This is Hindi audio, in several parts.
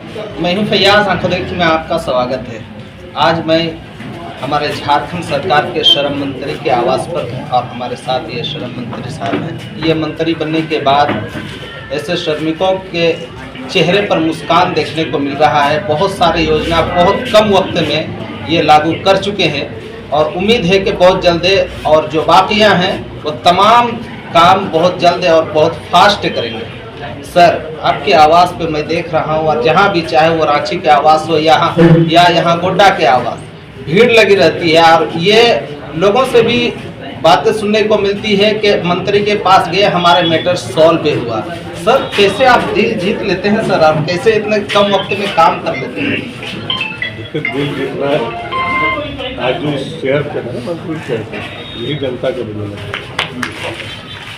मैं हूं फैयाज आंखों में आपका स्वागत है। आज मैं हमारे झारखंड सरकार के श्रम मंत्री के आवास पर हूं और हमारे साथ ये श्रम मंत्री साहब हैं। ये मंत्री बनने के बाद ऐसे श्रमिकों के चेहरे पर मुस्कान देखने को मिल रहा है। बहुत सारी योजना बहुत कम वक्त में ये लागू कर चुके हैं और उम्मीद है कि बहुत जल्द और जो बाकियां हैं वो तमाम काम बहुत जल्द और बहुत फास्ट करेंगे। सर, आपके आवास पे मैं देख रहा हूँ और जहाँ भी चाहे वो रांची के आवास हो यहाँ गोड्डा के आवास, भीड़ लगी रहती है और ये लोगों से भी बातें सुनने को मिलती है कि मंत्री के पास गए, हमारे मैटर सॉल्व भी हुआ। सर, कैसे आप दिल जीत लेते हैं सर, आप कैसे इतने कम वक्त में काम कर लेते हैं? दिल जीतना है, आज जो शेयर पे है मंत्री शेयर पे, यही जनता के लिए है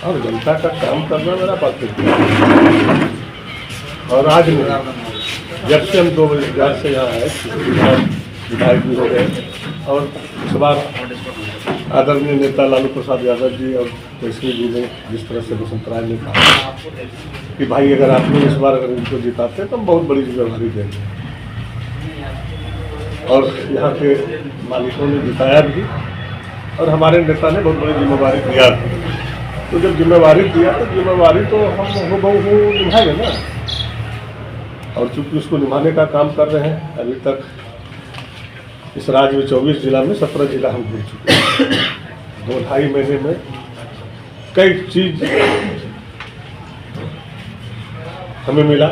और जनता का काम करना मेरा प्राथमिकता है। और आज नहीं, जब से हम 2000 से यहाँ आए, विधायक भी हो गए और इस बार आदरणीय नेता लालू प्रसाद यादव जी और केसरी जी ने जिस तरह से बसंत राय ने कहा कि भाई अगर आपने इस बार अगर इनको जिताते तो हम बहुत बड़ी जिम्मेवारी देंगे और यहाँ के मालिकों ने जिताया भी और हमारे नेता ने बहुत बड़ी जिम्मेवारी दिया भी। तो जब जिम्मेवारी दिया तो जिम्मेवारी तो हम हूबहू निभाएंगे ना, और चूंकि उसको निभाने का काम कर रहे हैं। अभी तक इस राज्य में 24 जिला में 17 जिला हम घूम चुके हैं। 2-2.5 महीने में कई चीज हमें मिला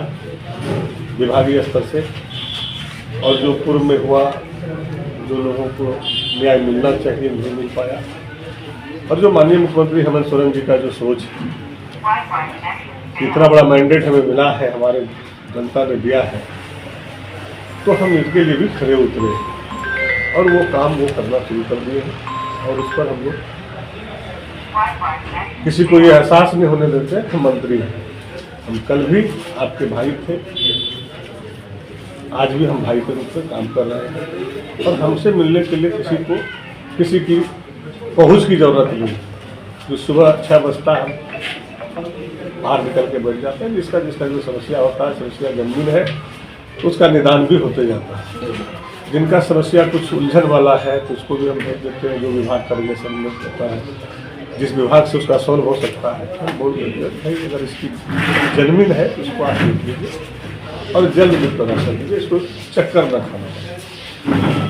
विभागीय स्तर से, और जो पूर्व में हुआ, जो लोगों को न्याय मिलना चाहिए नहीं मिल पाया, और जो माननीय मुख्यमंत्री हेमंत सोरेन जी का जो सोच है, इतना बड़ा मैंडेट हमें मिला है, हमारे जनता ने दिया है, तो हम इसके लिए भी खड़े उतरे और वो काम वो करना शुरू कर दिए हैं। और उस पर हम लोग किसी को ये एहसास नहीं होने देते हम मंत्री हैं। हम कल भी आपके भाई थे, आज भी हम भाई के रूप में काम कर रहे हैं और हमसे मिलने के लिए किसी की पहुंच की जरूरत नहीं। जो सुबह 6 बजता हम बाहर निकल के बैठ जाते हैं, जिसका जो समस्या होता है, समस्या गंभीर है, उसका निदान भी होते जाता है। जिनका समस्या कुछ उलझन वाला है तो उसको भी हम भेज देते हैं, जो विभाग का रिलेशन में होता है, जिस विभाग से उसका सॉल्व हो सकता है। हम बोल देते हैं भाई अगर इसकी जमीन है तो उसको आप देख लीजिए और जल्द निपटारा कर लीजिए, इसको चक्कर न खाना,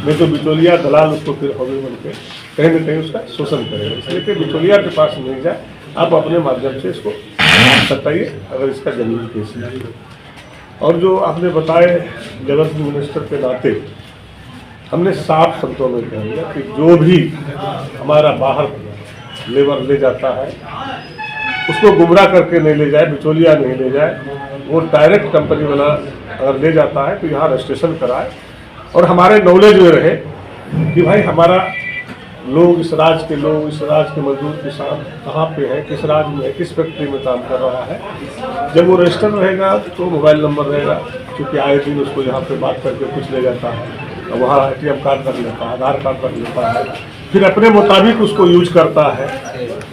नहीं तो बिचौलिया दलाल उसको फिर हॉबी बन के कहीं न कहीं उसका शोषण करेगा। इसलिए कि बिचौलिया के पास नहीं जाए, आप अपने माध्यम से इसको बताइए अगर इसका जमीन केस है। और जो आपने बताए डेवलपमेंट मिनिस्टर के नाते हमने साफ शब्दों में कह दिया कि जो भी हमारा बाहर लेबर ले जाता है उसको गुमराह करके नहीं ले जाए, बिचौलिया नहीं ले जाए, वो डायरेक्ट कंपनी वाला अगर ले जाता है तो यहाँ रजिस्ट्रेशन कराए और हमारे नॉलेज में रहे कि भाई हमारा लोग, इस राज्य के मजदूर किसान कहाँ पे है, किस राज्य में है, किस फैक्ट्री में काम कर रहा है। जब वो रजिस्टर रहेगा तो मोबाइल नंबर रहेगा, क्योंकि आए दिन उसको यहाँ पे बात करके कुछ ले जाता है, वहाँ ATM कार्ड रख लेता है, आधार कार्ड रख लेता है, फिर अपने मुताबिक उसको यूज करता है,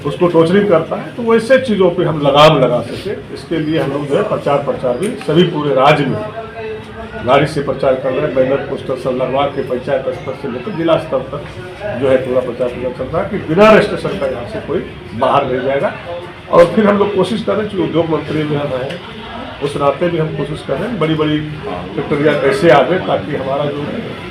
उसको टॉर्चरिंग करता है। तो वैसे चीज़ों पे हम लगाम लगा सके, इसके लिए हम लोग जो है प्रचार भी सभी पूरे राज्य में गाड़ी से प्रचार कर रहे हैं। बैनर पोस्टर सब लगवा के पंचायत स्तर से लेकर जिला स्तर तक जो है पूरा प्रचार चल रहा है कि बिना रजिस्ट्रेशन का यहाँ से कोई बाहर नहीं जाएगा। और फिर हम लोग कोशिश कर रहे हैं कि उद्योग मंत्री में हम हैं, उस नाते भी हम कोशिश कर रहे हैं बड़ी बड़ी फैक्ट्रियाँ कैसे आ गए, ताकि हमारा जो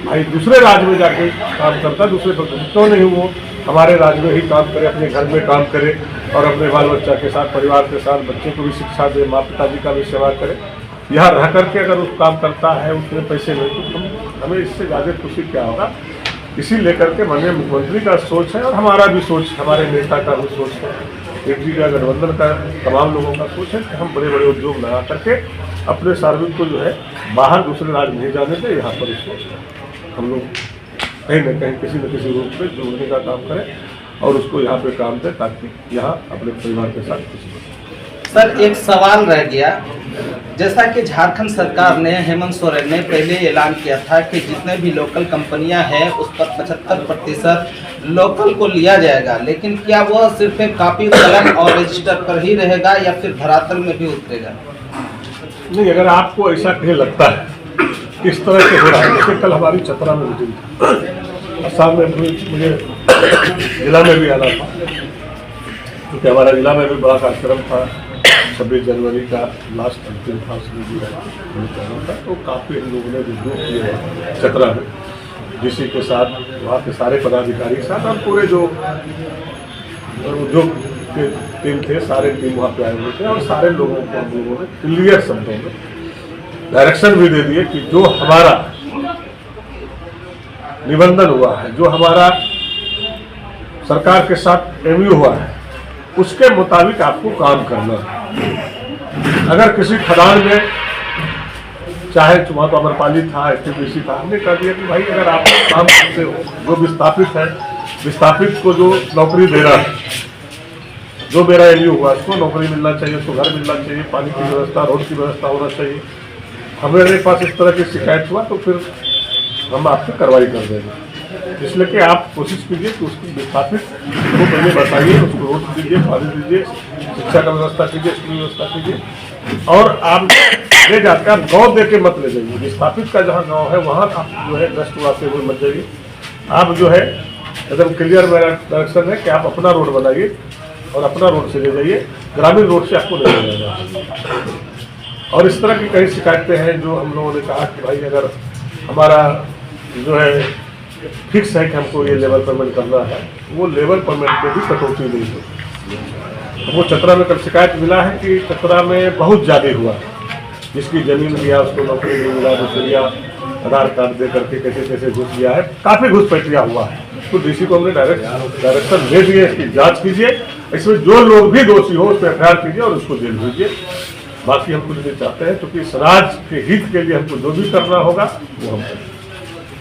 भाई दूसरे राज्य में जाके काम करता है, दूसरे क्यों नहीं वो हमारे राज्य में ही काम करे, अपने घर में काम करे और अपने बाल बच्चा के साथ, परिवार के साथ, बच्चे को भी शिक्षा दे, माता पिताजी का भी सेवा करे। यहाँ रह करके अगर वो काम करता है, उतने पैसे में, तो हमें इससे ज़्यादा खुशी क्या होगा। इसी लेकर के माननीय मुख्यमंत्री का सोच है और हमारा भी सोच, हमारे नेता का भी सोच है, एक का गठबंधन का तमाम लोगों का सोच है कि हम बड़े बड़े उद्योग लगा करके अपने सार्वजनिक को जो है बाहर दूसरे राज्य नहीं जाने दें, यहाँ पर इसको हम लोग कहीं न कहीं किसी न किसी रूप में जोड़ने का काम करें और उसको यहाँ पे काम दें, ताकि यहाँ अपने परिवार के साथ खुशी हो। सर, एक सवाल रह गया, जैसा कि झारखंड सरकार ने, हेमंत सोरेन ने पहले ऐलान किया था कि जितने भी लोकल कंपनियां हैं उस पर 75% लोकल को लिया जाएगा, लेकिन क्या वह सिर्फ एक कॉपी कलम और रजिस्टर पर ही रहेगा या फिर धरातल में भी उतरेगा? नहीं, अगर आपको ऐसा कहीं लगता है किस तरह से हो रहा है। जैसे कल हमारी चतरा में मीटिंग थी, असम में भी मुझे जिला में भी आना था, क्योंकि हमारा जिला में भी बड़ा कार्यक्रम था 26 जनवरी का, लास्ट अंतिम था, उसमें भी रहना था। तो काफ़ी हम लोगों ने उद्योग किए चतरा में, डीसी के साथ, वहाँ के सारे पदाधिकारी के साथ, और पूरे जो उद्योग के टीम थे, सारे टीम वहाँ पे आए हुए थे, और सारे लोगों को हम लोगों ने क्लियर शब्दों में डायरेक्शन भी दे दिए कि जो हमारा निबंधन हुआ है, जो हमारा सरकार के साथ एमयू हुआ है, उसके मुताबिक आपको काम करना है। अगर किसी खदान में, चाहे वहाँ तो अमरपाली था, एसटीपीसी था, हमने कह दिया कि भाई अगर आप काम करते हो, जो विस्थापित है, विस्थापित को जो नौकरी दे रहा है, जो मेरा एमयू हुआ, उसको नौकरी मिलना चाहिए, उसको घर मिलना चाहिए, पानी की व्यवस्था, रोड की व्यवस्था होना चाहिए। हमारे पास इस तरह की शिकायत हुआ तो फिर हम आपसे कार्रवाई कर देंगे। इसलिए कि आप कोशिश कीजिए कि उसको विस्थापित को पहले बताइए, उसको रोड दीजिए, पानी दीजिए, शिक्षा का व्यवस्था कीजिए, स्कूल व्यवस्था कीजिए, और आप ले जाकर आप गाँव दे के मत ले जाइए। विस्थापित का जहाँ गाँव है वहाँ आप जो है दस्त वाते हुए मत जाइए। आप जो है एकदम क्लियर मेरा डायरेक्शन है कि आप अपना रोड बनाइए और अपना रोड से ले जाइए, ग्रामीण रोड से आपको ले जाएगा। और इस तरह की कई शिकायतें हैं जो हम लोगों ने कहा कि भाई अगर हमारा जो है फिक्स है कि हमको ये लेबर पेमेंट करना है, वो लेबर पेमेंट में भी कटौती नहीं हो। वो चतरा में कल शिकायत मिला है कि चतरा में बहुत ज़्यादा हुआ, जिसकी ज़मीन दिया उसको नौकरी नहीं मिला, दूसरिया आधार कार्ड दे करके कैसे कैसे घुस गया है, काफ़ी घुसपैठिया हुआ है। तो डीसी को हमने डायरेक्शन दे दिए, इसकी जाँच कीजिए, इसमें जो लोग भी दोषी हो उस पर एफआईआर कीजिए और उसको जेल भेजिए। बाकी हम कुछ नहीं चाहते हैं, क्योंकि समाज के हित के लिए हमको जो भी करना होगा वो हम करेंगे।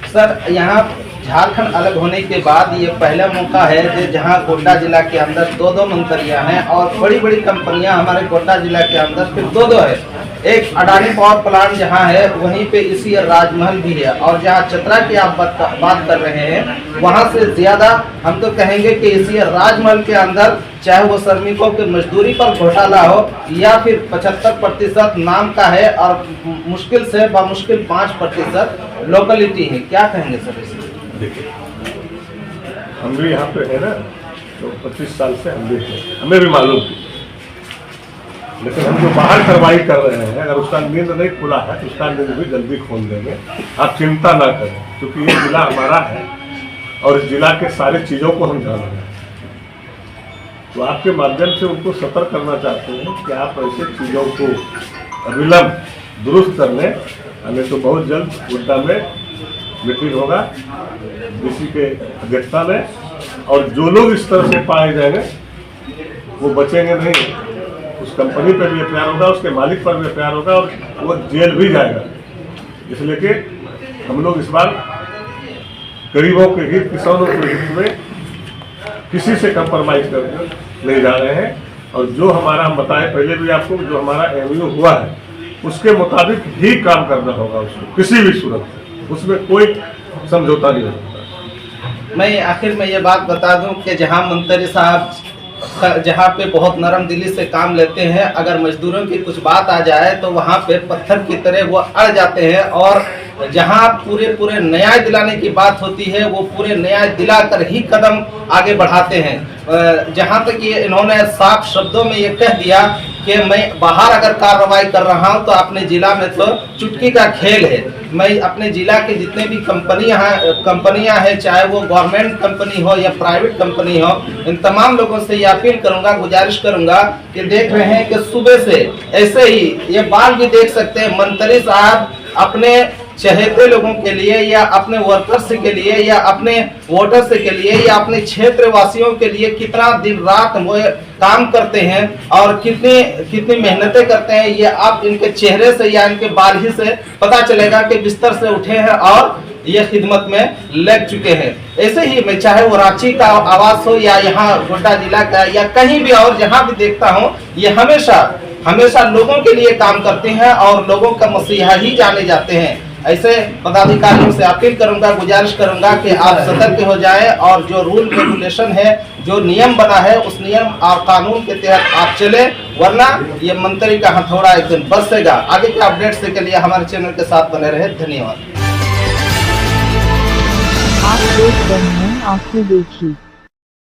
सर, यहाँ झारखंड अलग होने के बाद ये पहला मौका है कि जहाँ गोड्डा जिला के अंदर 2 मंत्रियाँ हैं और बड़ी बड़ी कंपनियाँ हमारे गोड्डा जिला के अंदर फिर 2 है। एक अडानी पावर प्लांट जहाँ है, वहीं पे इसी राजमहल भी है, और जहाँ चतरा की आप बात कर रहे हैं, वहाँ से ज़्यादा हम तो कहेंगे कि इसी राजमहल के अंदर, चाहे वो श्रमिकों के मजदूरी पर घोटाला हो या फिर 75% नाम का है और मुश्किल से बामुश्किल 5% लोकलिटी है। क्या कहेंगे सर इसमें? देखिए, हम भी यहाँ पे है ना, तो 25 साल से हम भी थे, हमें भी मालूम थी। लेकिन हम जो बाहर कार्रवाई कर रहे हैं, अगर उसका नींद नहीं खुला है तो उसका नींद भी जल्दी खोल देंगे। आप चिंता ना करें, क्योंकि ये जिला हमारा है और इस जिला के सारी चीज़ों को हम जान रहे हैं। तो आपके माध्यम से उनको सतर्क करना चाहते हैं कि आप ऐसे चीज़ों को अविलंब दुरुस्त कर लें, हमें तो बहुत जल्द गोड्डा में मीटिंग होगा डीसी के अध्यक्षता में, और जो लोग इस तरह से पाए जाएंगे वो बचेंगे नहीं। उस कंपनी पर भी एफआईआर होगा, उसके मालिक पर भी एफआईआर होगा और वो जेल भी जाएगा। इसलिए कि हम लोग इस बार गरीबों के हित, किसानों के हित में किसी से कंप्रोमाइज कर नहीं जा रहे हैं। और जो हमारा, हम बताएं पहले भी आपको, जो हमारा एमयू हुआ है उसके मुताबिक ही काम करना होगा उसको, किसी भी सूरत में, उसमें कोई समझौता नहीं होता। मैं आखिर में ये बात बता दूं कि जहां मंत्री साहब जहाँ पे बहुत नरम दिली से काम लेते हैं, अगर मजदूरों की कुछ बात आ जाए तो वहाँ पे पत्थर की तरह वो अड़ जाते हैं, और जहाँ पूरे न्याय दिलाने की बात होती है वो पूरे न्याय दिलाकर ही कदम आगे बढ़ाते हैं। जहाँ तक ये इन्होंने साफ शब्दों में ये कह दिया कि मैं बाहर अगर कार्रवाई कर रहा हूँ तो अपने जिला में तो चुटकी का खेल है। मैं अपने जिला के जितने भी कंपनियां हैं, चाहे वो गवर्नमेंट कंपनी हो या प्राइवेट कंपनी हो, इन तमाम लोगों से ये अपील करूंगा, गुजारिश करूंगा कि देख रहे हैं कि सुबह से ऐसे ही ये बाल भी देख सकते हैं, मंत्री साहब अपने चहेते लोगों के लिए या अपने वर्कर्स के लिए या अपने वोटर्स के लिए या अपने क्षेत्र वासियों के लिए कितना दिन रात वो काम करते हैं और कितनी मेहनतें करते हैं, ये आप इनके चेहरे से या इनके बाल ही से पता चलेगा कि बिस्तर से उठे हैं और ये खिदमत में लग चुके हैं। ऐसे ही मैं चाहे वो रांची का आवास हो या यहाँ गोड्डा जिला का या कहीं भी और जहाँ भी देखता हूँ, ये हमेशा लोगों के लिए काम करते हैं और लोगों का मसीहा ही जाने जाते हैं। ऐसे पदाधिकारियों से अपील करूंगा, गुजारिश करूंगा कि आप सतर्क हो जाएं और जो रूल रेगुलेशन है, जो नियम बना है, उस नियम और कानून के तहत आप चलें वरना ये मंत्री का हथौड़ा एक दिन बरसेगा। आगे के अपडेट्स के लिए हमारे चैनल के साथ बने रहे। धन्यवाद। आप देख रहे हैं आंखें देखी।